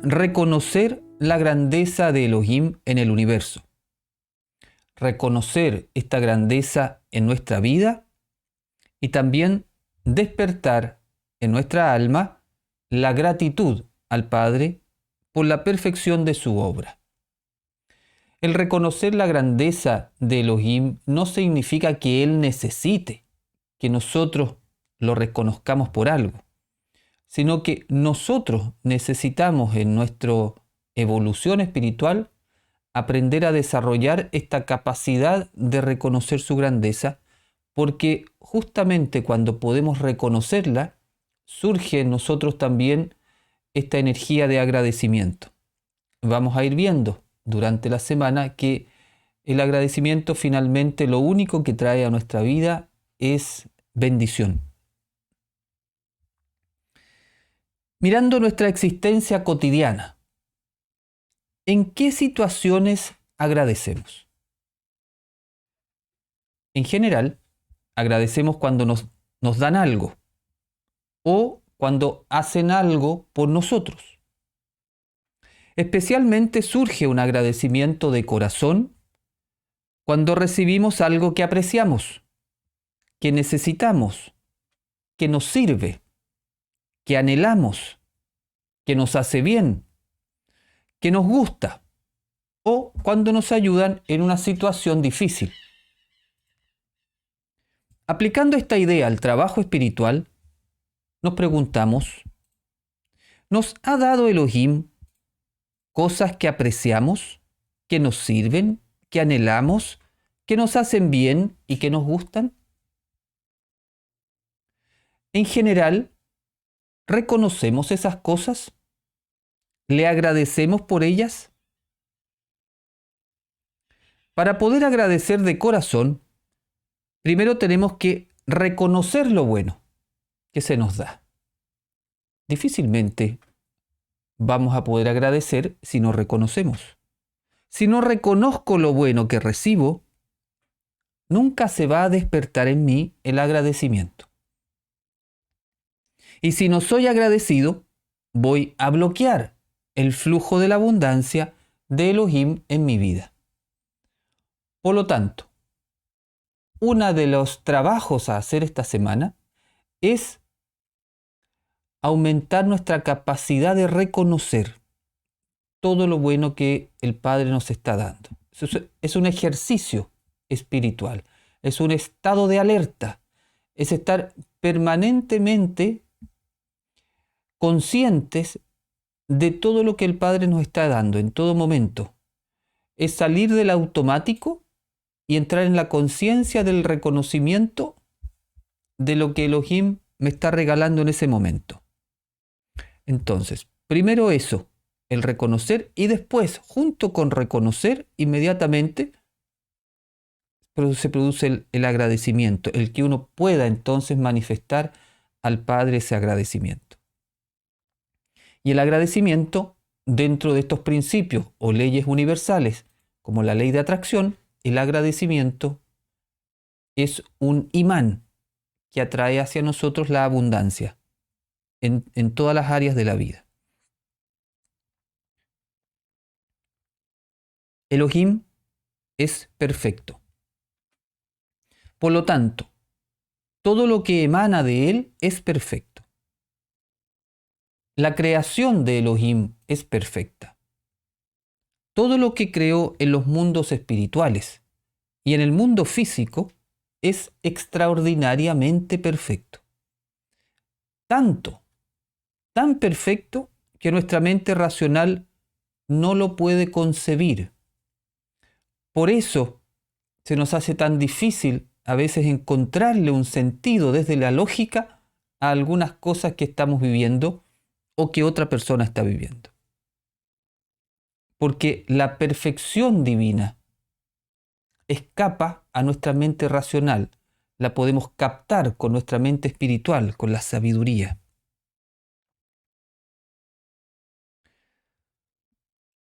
reconocer la grandeza de Elohim en el universo. Reconocer esta grandeza en nuestra vida y también despertar en nuestra alma la gratitud al Padre por la perfección de su obra. El reconocer la grandeza de Elohim no significa que Él necesite que nosotros lo reconozcamos por algo, sino que nosotros necesitamos en nuestra evolución espiritual aprender a desarrollar esta capacidad de reconocer su grandeza, porque justamente cuando podemos reconocerla, surge en nosotros también esta energía de agradecimiento. Vamos a ir viendo durante la semana que el agradecimiento finalmente lo único que trae a nuestra vida es bendición. Mirando nuestra existencia cotidiana, ¿en qué situaciones agradecemos? En general, agradecemos cuando nos dan algo o cuando hacen algo por nosotros. Especialmente surge un agradecimiento de corazón cuando recibimos algo que apreciamos, que necesitamos, que nos sirve, que anhelamos, que nos hace bien, que nos gusta, o cuando nos ayudan en una situación difícil. Aplicando esta idea al trabajo espiritual, nos preguntamos, ¿nos ha dado Elohim cosas que apreciamos, que nos sirven, que anhelamos, que nos hacen bien y que nos gustan? En general, ¿reconocemos esas cosas? ¿Le agradecemos por ellas? Para poder agradecer de corazón, primero tenemos que reconocer lo bueno que se nos da. Difícilmente vamos a poder agradecer si no reconocemos. Si no reconozco lo bueno que recibo, nunca se va a despertar en mí el agradecimiento. Y si no soy agradecido, voy a bloquear el flujo de la abundancia de Elohim en mi vida. Por lo tanto, uno de los trabajos a hacer esta semana es aumentar nuestra capacidad de reconocer todo lo bueno que el Padre nos está dando. Es un ejercicio espiritual, es un estado de alerta, es estar permanentemente conscientes de todo lo que el Padre nos está dando en todo momento. Es salir del automático y entrar en la conciencia del reconocimiento de lo que Elohim me está regalando en ese momento. Entonces, primero eso, el reconocer, y después, junto con reconocer, inmediatamente se produce el agradecimiento, el que uno pueda entonces manifestar al Padre ese agradecimiento. Y el agradecimiento, dentro de estos principios o leyes universales, como la ley de atracción, el agradecimiento es un imán que atrae hacia nosotros la abundancia en todas las áreas de la vida. Elohim es perfecto. Por lo tanto, todo lo que emana de Él es perfecto. La creación de Elohim es perfecta. Todo lo que creó en los mundos espirituales y en el mundo físico es extraordinariamente perfecto. Tan perfecto que nuestra mente racional no lo puede concebir. Por eso se nos hace tan difícil a veces encontrarle un sentido desde la lógica a algunas cosas que estamos viviendo o que otra persona está viviendo. Porque la perfección divina escapa a nuestra mente racional. La podemos captar con nuestra mente espiritual, con la sabiduría.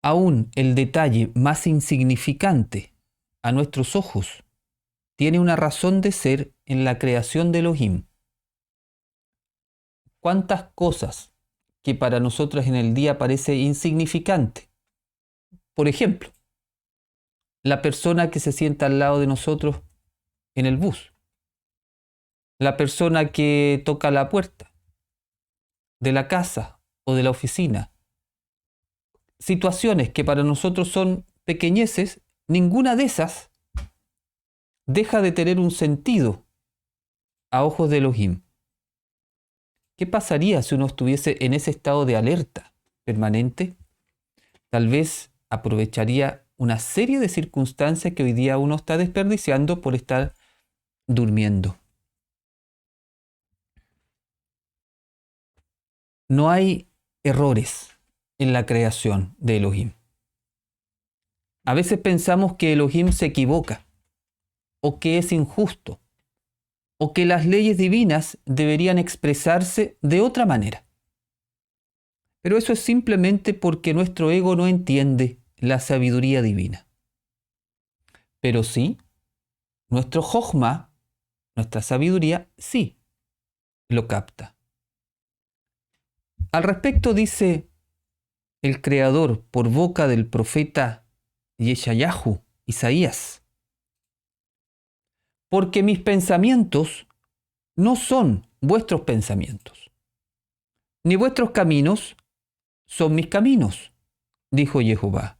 Aún el detalle más insignificante a nuestros ojos tiene una razón de ser en la creación de Elohim. ¿Cuántas cosas que para nosotros en el día parece insignificante. Por ejemplo, la persona que se sienta al lado de nosotros en el bus, la persona que toca la puerta de la casa o de la oficina. Situaciones que para nosotros son pequeñeces, ninguna de esas deja de tener un sentido a ojos de Elohim. ¿Qué pasaría si uno estuviese en ese estado de alerta permanente? Tal vez aprovecharía una serie de circunstancias que hoy día uno está desperdiciando por estar durmiendo. No hay errores en la creación de Elohim. A veces pensamos que Elohim se equivoca, o que es injusto, o que las leyes divinas deberían expresarse de otra manera. Pero eso es simplemente porque nuestro ego no entiende la sabiduría divina. Pero sí, nuestro Jochma, nuestra sabiduría, sí lo capta. Al respecto dice el Creador por boca del profeta Yeshayahu, Isaías: porque mis pensamientos no son vuestros pensamientos, ni vuestros caminos son mis caminos, dijo Jehová.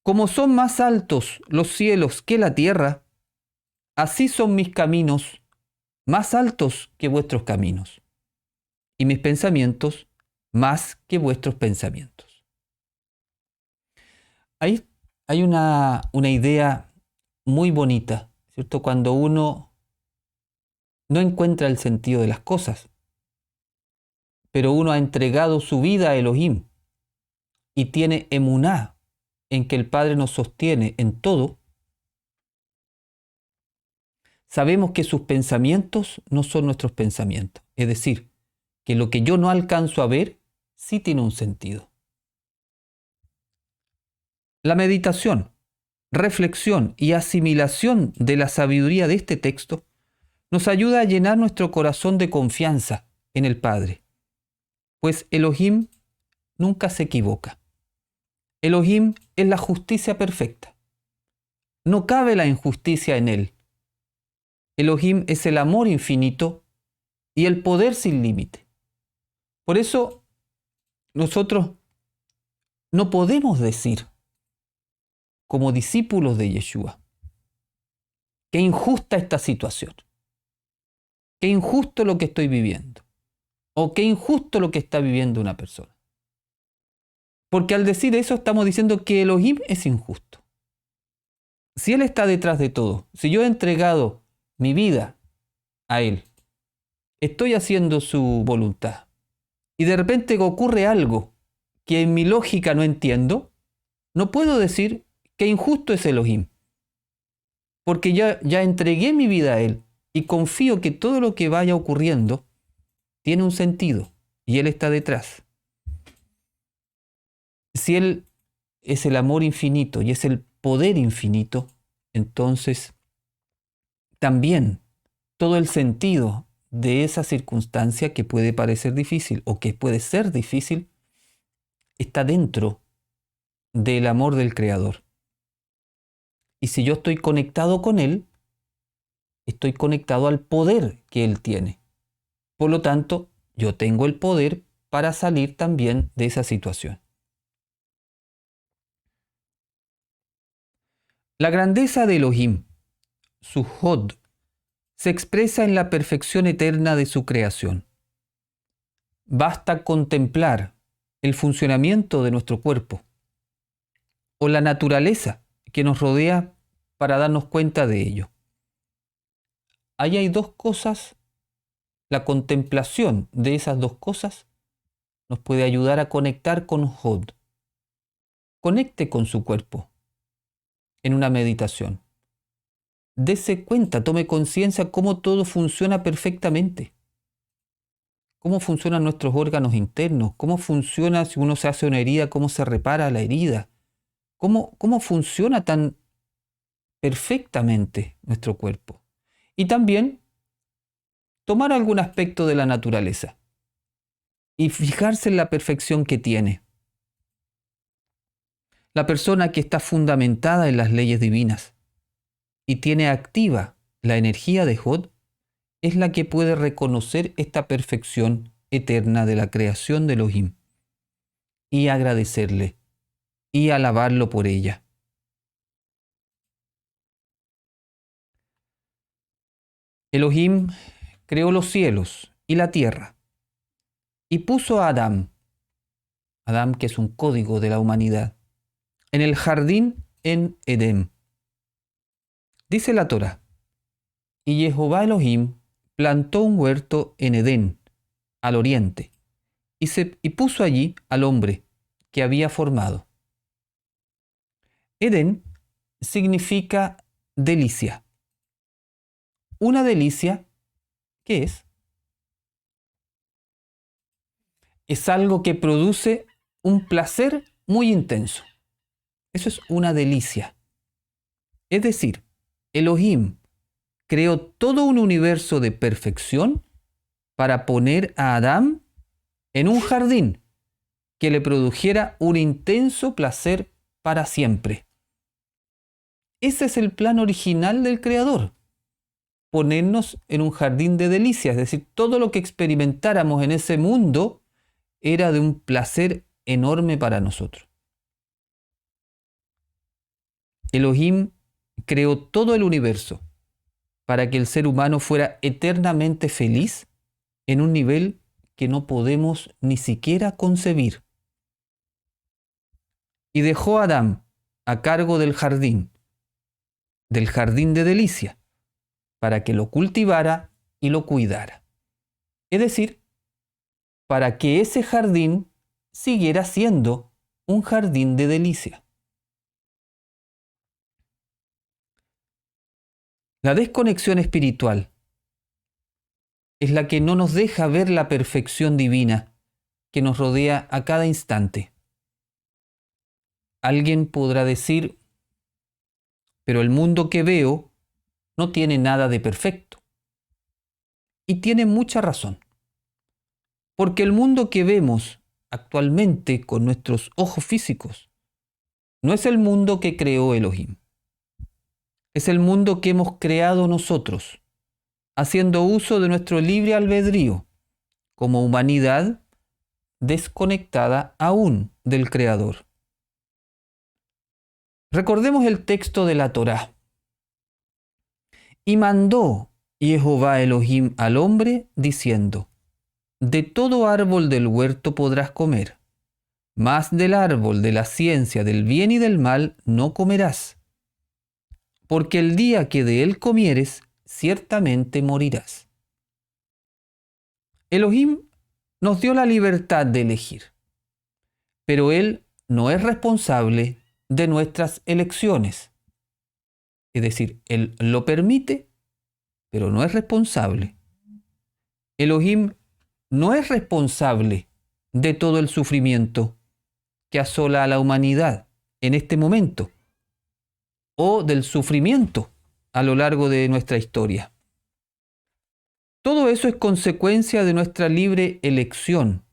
Como son más altos los cielos que la tierra, así son mis caminos más altos que vuestros caminos, y mis pensamientos más que vuestros pensamientos. Ahí hay una idea muy bonita, ¿cierto? Cuando uno no encuentra el sentido de las cosas, pero uno ha entregado su vida a Elohim y tiene emuná en que el Padre nos sostiene en todo, sabemos que sus pensamientos no son nuestros pensamientos. Es decir, que lo que yo no alcanzo a ver sí tiene un sentido. La meditación, reflexión y asimilación de la sabiduría de este texto nos ayuda a llenar nuestro corazón de confianza en el Padre, pues Elohim nunca se equivoca. Elohim es la justicia perfecta. No cabe la injusticia en él. Elohim es el amor infinito y el poder sin límite. Por eso nosotros no podemos decir, como discípulos de Yeshua, qué injusta esta situación, qué injusto lo que estoy viviendo, o qué injusto lo que está viviendo una persona. Porque al decir eso estamos diciendo que Elohim es injusto. Si Él está detrás de todo, si yo he entregado mi vida a Él, estoy haciendo su voluntad, y de repente ocurre algo que en mi lógica no entiendo, no puedo decir que injusto es Elohim, porque ya entregué mi vida a Él y confío que todo lo que vaya ocurriendo tiene un sentido y Él está detrás. Si Él es el amor infinito y es el poder infinito, entonces también todo el sentido de esa circunstancia que puede parecer difícil o que puede ser difícil está dentro del amor del Creador. Y si yo estoy conectado con Él, estoy conectado al poder que Él tiene. Por lo tanto, yo tengo el poder para salir también de esa situación. La grandeza de Elohim, su Hod, se expresa en la perfección eterna de su creación. Basta contemplar el funcionamiento de nuestro cuerpo o la naturaleza que nos rodea para darnos cuenta de ello. Ahí hay dos cosas. La contemplación de esas dos cosas nos puede ayudar a conectar con Hod. Conecte con su cuerpo en una meditación. Dese cuenta, tome conciencia cómo todo funciona perfectamente. Cómo funcionan nuestros órganos internos, cómo funciona si uno se hace una herida, cómo se repara la herida. Cómo funciona tan perfectamente nuestro cuerpo. Y también tomar algún aspecto de la naturaleza. y fijarse en la perfección que tiene. La persona que está fundamentada en las leyes divinas y tiene activa la energía de Hod es la que puede reconocer esta perfección eterna de la creación de Elohim y agradecerle y alabarlo por ella. Elohim creó los cielos y la tierra y puso a Adán, que es un código de la humanidad, en el jardín en Edén. Dice la Torá, y Jehová Elohim plantó un huerto en Edén, al oriente, y puso allí al hombre que había formado. Edén significa delicia. Una delicia, ¿qué es? Es algo que produce un placer muy intenso. Eso es una delicia. Es decir, Elohim creó todo un universo de perfección para poner a Adán en un jardín que le produjera un intenso placer para siempre. Ese es el plan original del Creador, ponernos en un jardín de delicias, es decir, todo lo que experimentáramos en ese mundo era de un placer enorme para nosotros. Elohim creó todo el universo para que el ser humano fuera eternamente feliz en un nivel que no podemos ni siquiera concebir. Y dejó a Adán a cargo del jardín de delicia, para que lo cultivara y lo cuidara. Es decir, para que ese jardín siguiera siendo un jardín de delicia. La desconexión espiritual es la que no nos deja ver la perfección divina que nos rodea a cada instante. Alguien podrá decir, pero el mundo que veo no tiene nada de perfecto. Y tiene mucha razón. Porque el mundo que vemos actualmente con nuestros ojos físicos no es el mundo que creó Elohim. Es el mundo que hemos creado nosotros, haciendo uso de nuestro libre albedrío, como humanidad desconectada aún del Creador. Recordemos el texto de la Torá. Y mandó Jehová Elohim al hombre, diciendo, de todo árbol del huerto podrás comer, mas del árbol de la ciencia del bien y del mal no comerás, porque el día que de él comieres, ciertamente morirás. Elohim nos dio la libertad de elegir, pero él no es responsable de nuestras elecciones. Es decir, él lo permite, pero no es responsable. Elohim no es responsable de todo el sufrimiento que asola a la humanidad en este momento o del sufrimiento a lo largo de nuestra historia. Todo eso es consecuencia de nuestra libre elección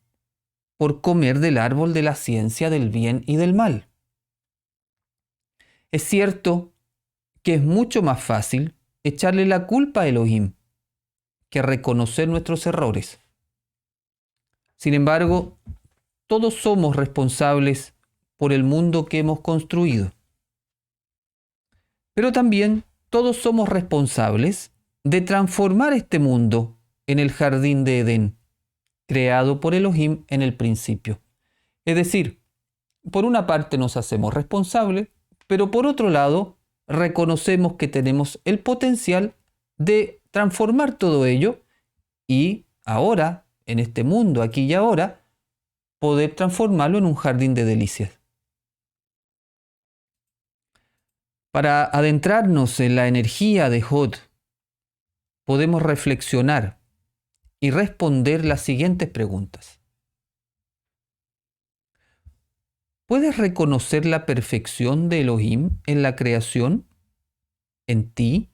por comer del árbol de la ciencia del bien y del mal. Es cierto que es mucho más fácil echarle la culpa a Elohim que reconocer nuestros errores. Sin embargo, todos somos responsables por el mundo que hemos construido. Pero también todos somos responsables de transformar este mundo en el jardín de Edén, creado por Elohim en el principio. Es decir, por una parte nos hacemos responsables, pero por otro lado reconocemos que tenemos el potencial de transformar todo ello y ahora, en este mundo, aquí y ahora, poder transformarlo en un jardín de delicias. Para adentrarnos en la energía de Hod, podemos reflexionar y responder las siguientes preguntas. ¿Puedes reconocer la perfección de Elohim en la creación? ¿En ti?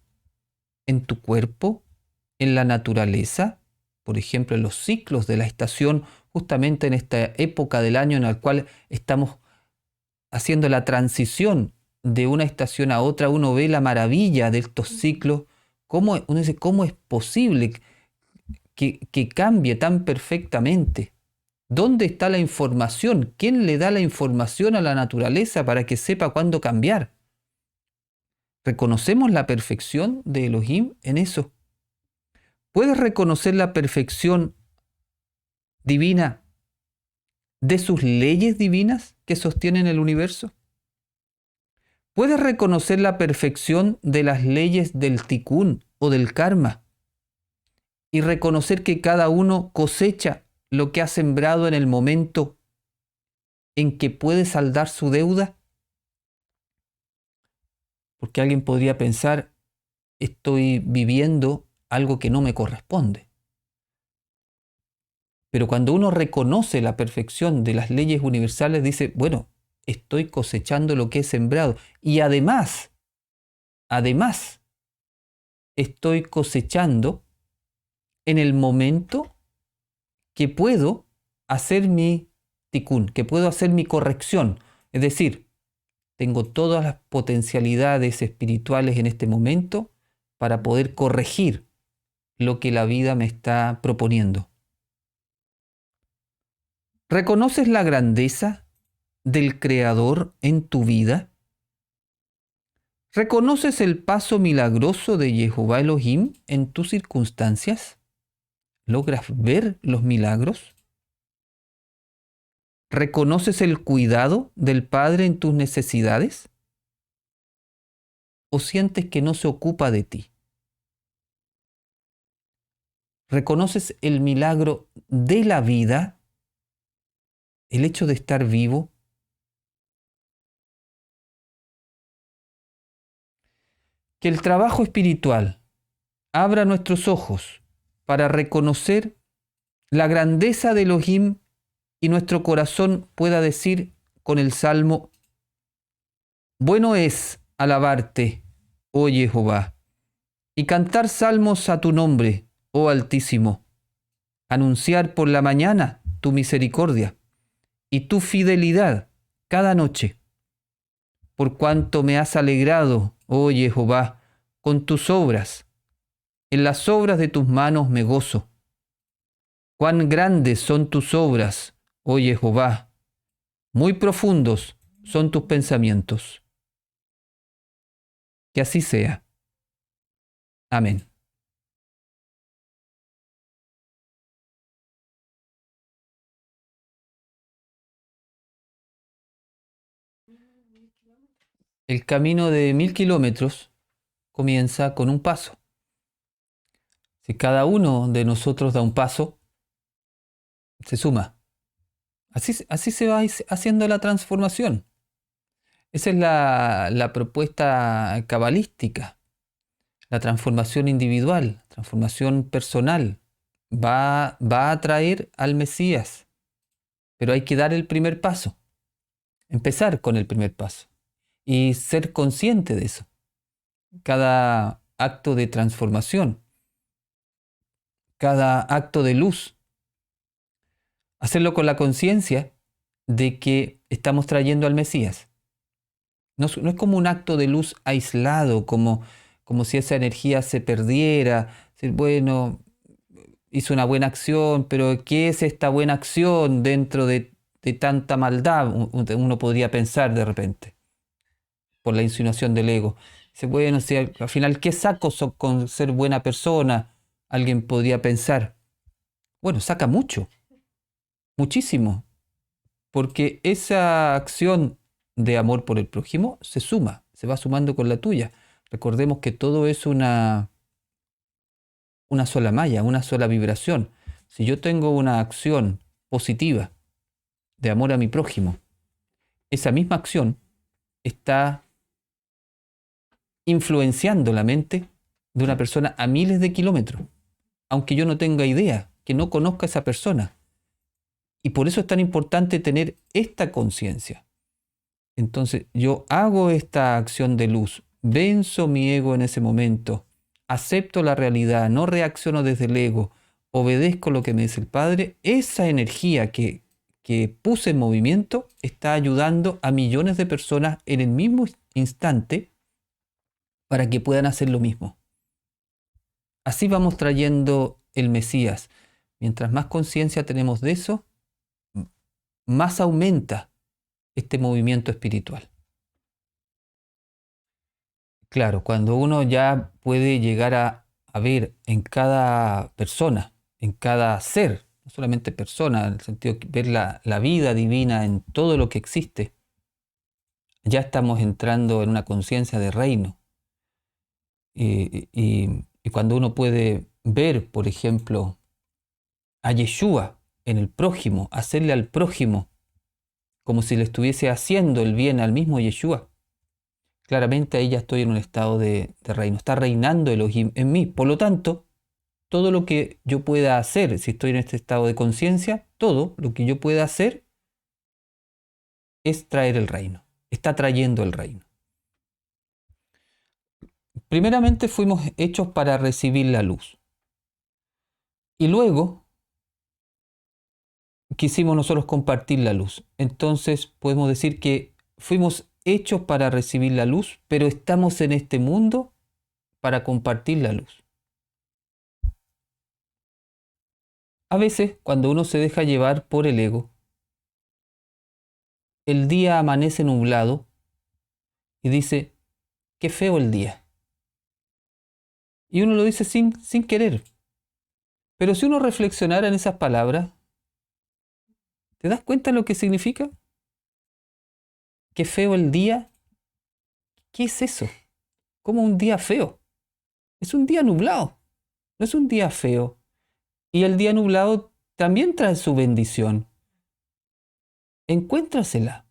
¿En tu cuerpo? ¿En la naturaleza? Por ejemplo, en los ciclos de la estación justamente en esta época del año en la cual estamos haciendo la transición de una estación a otra, uno ve la maravilla de estos ciclos, uno dice, ¿cómo es posible que cambie tan perfectamente? ¿Dónde está la información? ¿Quién le da la información a la naturaleza para que sepa cuándo cambiar? ¿Reconocemos la perfección de Elohim en eso? ¿Puedes reconocer la perfección divina de sus leyes divinas que sostienen el universo? ¿Puedes reconocer la perfección de las leyes del tikkun o del karma y reconocer que cada uno cosecha lo que ha sembrado en el momento en que puede saldar su deuda? Porque alguien podría pensar, estoy viviendo algo que no me corresponde. Pero cuando uno reconoce la perfección de las leyes universales, dice, bueno, estoy cosechando lo que he sembrado. Y además, estoy cosechando en el momento que puedo hacer mi tikkun, que puedo hacer mi corrección. Es decir, tengo todas las potencialidades espirituales en este momento para poder corregir lo que la vida me está proponiendo. ¿Reconoces la grandeza del Creador en tu vida? ¿Reconoces el paso milagroso de Jehová Elohim en tus circunstancias? ¿Logras ver los milagros? ¿Reconoces el cuidado del Padre en tus necesidades? ¿O sientes que no se ocupa de ti? ¿Reconoces el milagro de la vida? ¿El hecho de estar vivo? Que el trabajo espiritual abra nuestros ojos para reconocer la grandeza de Elohim y nuestro corazón pueda decir con el Salmo, bueno es alabarte, oh Jehová, y cantar salmos a tu nombre, oh Altísimo, anunciar por la mañana tu misericordia y tu fidelidad cada noche, por cuanto me has alegrado, oh Jehová, con tus obras. En las obras de tus manos me gozo. Cuán grandes son tus obras, oh Jehová, muy profundos son tus pensamientos. Que así sea. Amén. El camino de 1000 kilómetros comienza con un paso. Si cada uno de nosotros da un paso, se suma. Así se va haciendo la transformación. Esa es la propuesta cabalística. La transformación individual, transformación personal, va a traer al Mesías. Pero hay que dar el primer paso. Empezar con el primer paso. Y ser consciente de eso. Cada acto de transformación, cada acto de luz, hacerlo con la conciencia de que estamos trayendo al Mesías. No es como un acto de luz aislado, como si esa energía se perdiera. Decir, bueno, hizo una buena acción, pero ¿qué es esta buena acción dentro de tanta maldad? Uno podría pensar de repente, por la insinuación del ego. Dice, bueno, si al final, ¿qué saco con ser buena persona? Alguien podría pensar. Bueno, saca mucho, muchísimo, porque esa acción de amor por el prójimo se suma, se va sumando con la tuya. Recordemos que todo es una sola malla, una sola vibración. Si yo tengo una acción positiva de amor a mi prójimo, esa misma acción está influenciando la mente de una persona a miles de kilómetros, aunque yo no tenga idea, que no conozca a esa persona. Y por eso es tan importante tener esta conciencia. Entonces, yo hago esta acción de luz, venzo mi ego en ese momento, acepto la realidad, no reacciono desde el ego, obedezco lo que me dice el Padre, esa energía que puse en movimiento está ayudando a millones de personas en el mismo instante para que puedan hacer lo mismo. Así vamos trayendo el Mesías. Mientras más conciencia tenemos de eso, más aumenta este movimiento espiritual. Claro, cuando uno ya puede llegar a ver en cada persona, en cada ser, no solamente persona, en el sentido de ver la vida divina en todo lo que existe, ya estamos entrando en una conciencia de reino. Y cuando uno puede ver, por ejemplo, a Yeshua en el prójimo, hacerle al prójimo como si le estuviese haciendo el bien al mismo Yeshua, claramente ahí ya estoy en un estado de reino. Está reinando Elohim en mí. Por lo tanto, todo lo que yo pueda hacer, si estoy en este estado de conciencia, todo lo que yo pueda hacer es traer el reino. Está trayendo el reino. Primeramente fuimos hechos para recibir la luz. Y luego quisimos nosotros compartir la luz. Entonces podemos decir que fuimos hechos para recibir la luz, pero estamos en este mundo para compartir la luz. A veces, cuando uno se deja llevar por el ego, el día amanece nublado y dice, qué feo el día. Y uno lo dice sin querer. Pero si uno reflexionara en esas palabras, ¿te das cuenta de lo que significa? Qué feo el día. ¿Qué es eso? ¿Cómo un día feo? Es un día nublado, no es un día feo. Y el día nublado también trae su bendición. Encuéntrasela.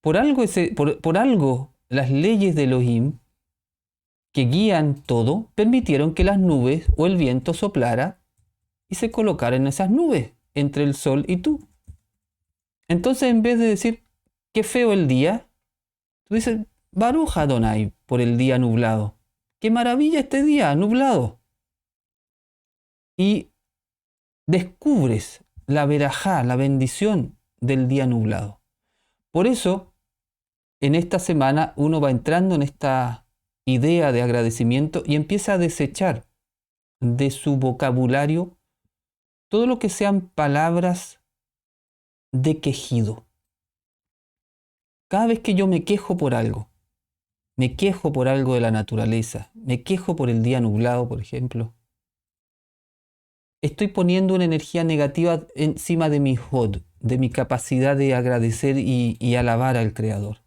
Por algo las leyes de Elohim, que guían todo, permitieron que las nubes o el viento soplara y se colocara en esas nubes, entre el sol y tú. Entonces, en vez de decir, qué feo el día, tú dices, Baruch Adonai, por el día nublado. ¡Qué maravilla este día nublado! Y descubres la verajá, la bendición del día nublado. Por eso, en esta semana uno va entrando en esta idea de agradecimiento y empieza a desechar de su vocabulario todo lo que sean palabras de quejido. Cada vez que yo me quejo por algo de la naturaleza, me quejo por el día nublado, por ejemplo, estoy poniendo una energía negativa encima de mi hod, de mi capacidad de agradecer y alabar al Creador.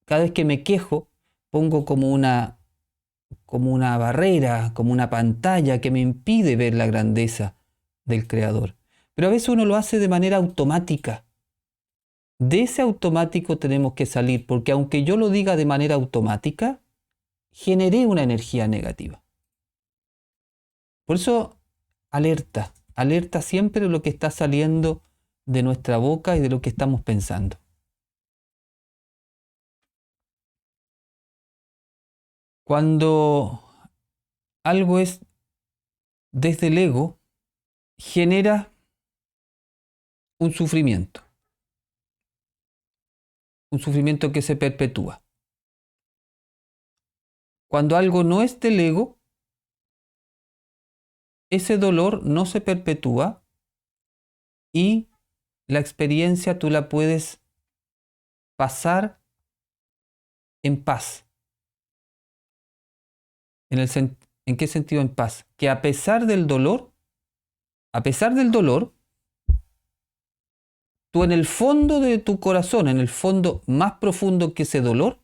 Cada vez que me quejo, pongo como una barrera, como una pantalla que me impide ver la grandeza del Creador. Pero a veces uno lo hace de manera automática. De ese automático tenemos que salir, porque aunque yo lo diga de manera automática, generé una energía negativa. Por eso, alerta siempre de lo que está saliendo de nuestra boca y de lo que estamos pensando. Cuando algo es desde el ego, genera un sufrimiento que se perpetúa. Cuando algo no es del ego, ese dolor no se perpetúa y la experiencia tú la puedes pasar en paz. ¿En qué sentido en paz? Que a pesar del dolor, tú en el fondo de tu corazón, en el fondo más profundo que ese dolor,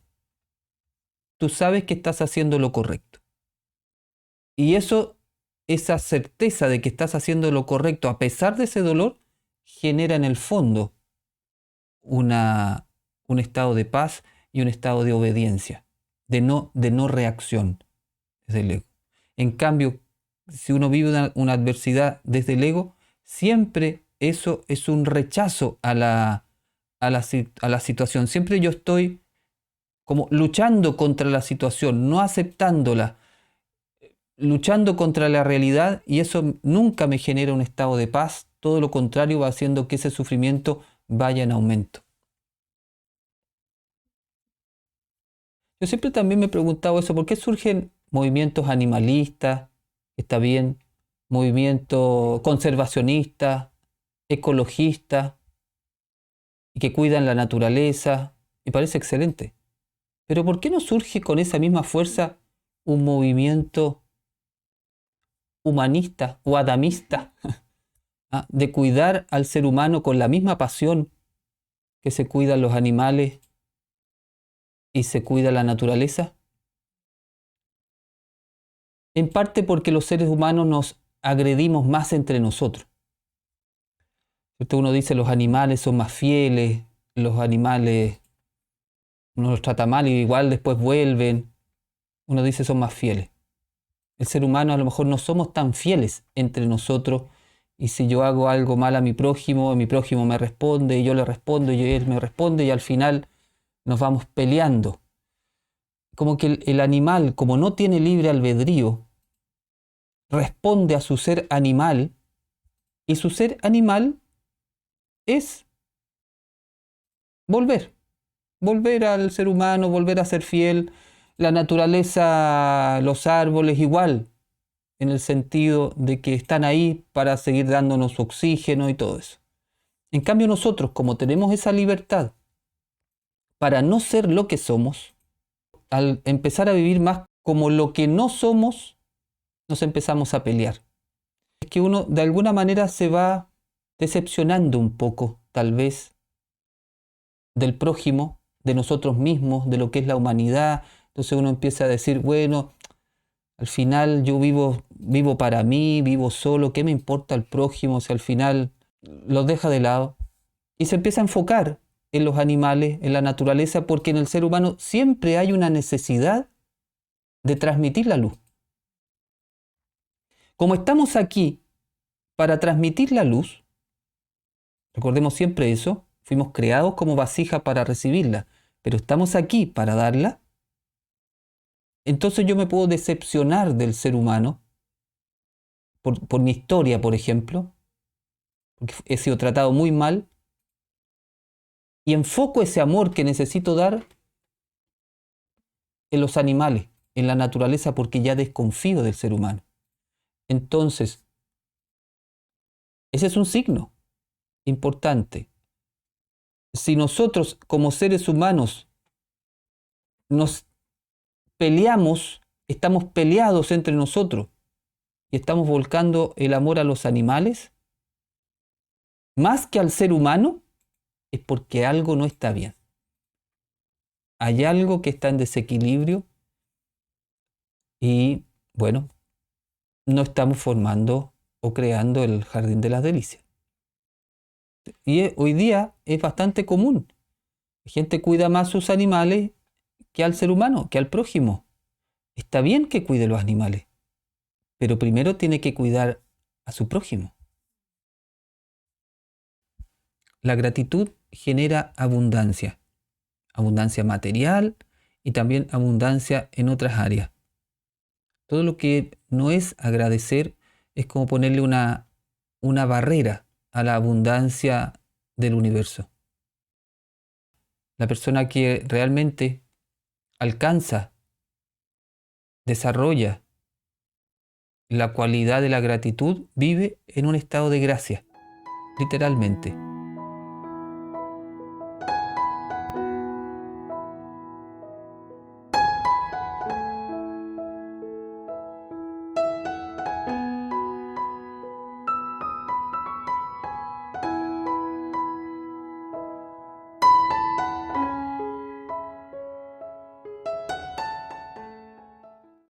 tú sabes que estás haciendo lo correcto. Y esa certeza de que estás haciendo lo correcto a pesar de ese dolor, genera en el fondo un estado de paz y un estado de obediencia, de no reacción desde el ego. En cambio, si uno vive una adversidad desde el ego, siempre eso es un rechazo a la situación. Siempre yo estoy como luchando contra la situación, no aceptándola. luchando contra la realidad y eso nunca me genera un estado de paz, todo lo contrario va haciendo que ese sufrimiento vaya en aumento. Yo siempre también me he preguntado eso, ¿por qué surgen movimientos animalistas, está bien, movimientos conservacionistas, ecologistas, y que cuidan la naturaleza? Me parece excelente. Pero ¿por qué no surge con esa misma fuerza un movimiento humanista o adamista de cuidar al ser humano con la misma pasión que se cuidan los animales y se cuida la naturaleza? En parte porque los seres humanos nos agredimos más entre nosotros. ¿Cierto? Uno dice los animales son más fieles, los animales uno los trata mal y igual después vuelven. Uno dice son más fieles. El ser humano a lo mejor no somos tan fieles entre nosotros y si yo hago algo mal a mi prójimo me responde y yo le respondo y él me responde y al final nos vamos peleando. Como que el animal, como no tiene libre albedrío, responde a su ser animal y su ser animal es volver al ser humano, volver a ser fiel. La naturaleza, los árboles igual, en el sentido de que están ahí para seguir dándonos su oxígeno y todo eso. En cambio nosotros, como tenemos esa libertad para no ser lo que somos, al empezar a vivir más como lo que no somos, nos empezamos a pelear. Es que uno de alguna manera se va decepcionando un poco, tal vez, del prójimo, de nosotros mismos, de lo que es la humanidad. Entonces uno empieza a decir, bueno, al final yo vivo para mí, vivo solo, ¿qué me importa el prójimo si al final lo deja de lado? Y se empieza a enfocar en los animales, en la naturaleza, porque en el ser humano siempre hay una necesidad de transmitir la luz. Como estamos aquí para transmitir la luz, recordemos siempre eso, fuimos creados como vasija para recibirla, pero estamos aquí para darla. Entonces yo me puedo decepcionar del ser humano por mi historia, por ejemplo, porque he sido tratado muy mal, y enfoco ese amor que necesito dar en los animales, en la naturaleza, porque ya desconfío del ser humano. Entonces, ese es un signo importante. Si nosotros como seres humanos nos peleamos, estamos peleados entre nosotros y estamos volcando el amor a los animales, más que al ser humano, es porque algo no está bien. Hay algo que está en desequilibrio y, bueno, no estamos formando o creando el jardín de las delicias. Y hoy día es bastante común. La gente cuida más a sus animales que al ser humano, que al prójimo. Está bien que cuide los animales, pero primero tiene que cuidar a su prójimo. La gratitud genera abundancia, abundancia material y también abundancia en otras áreas. Todo lo que no es agradecer es como ponerle una barrera a la abundancia del universo. La persona que realmente alcanza, desarrolla la cualidad de la gratitud, vive en un estado de gracia, literalmente.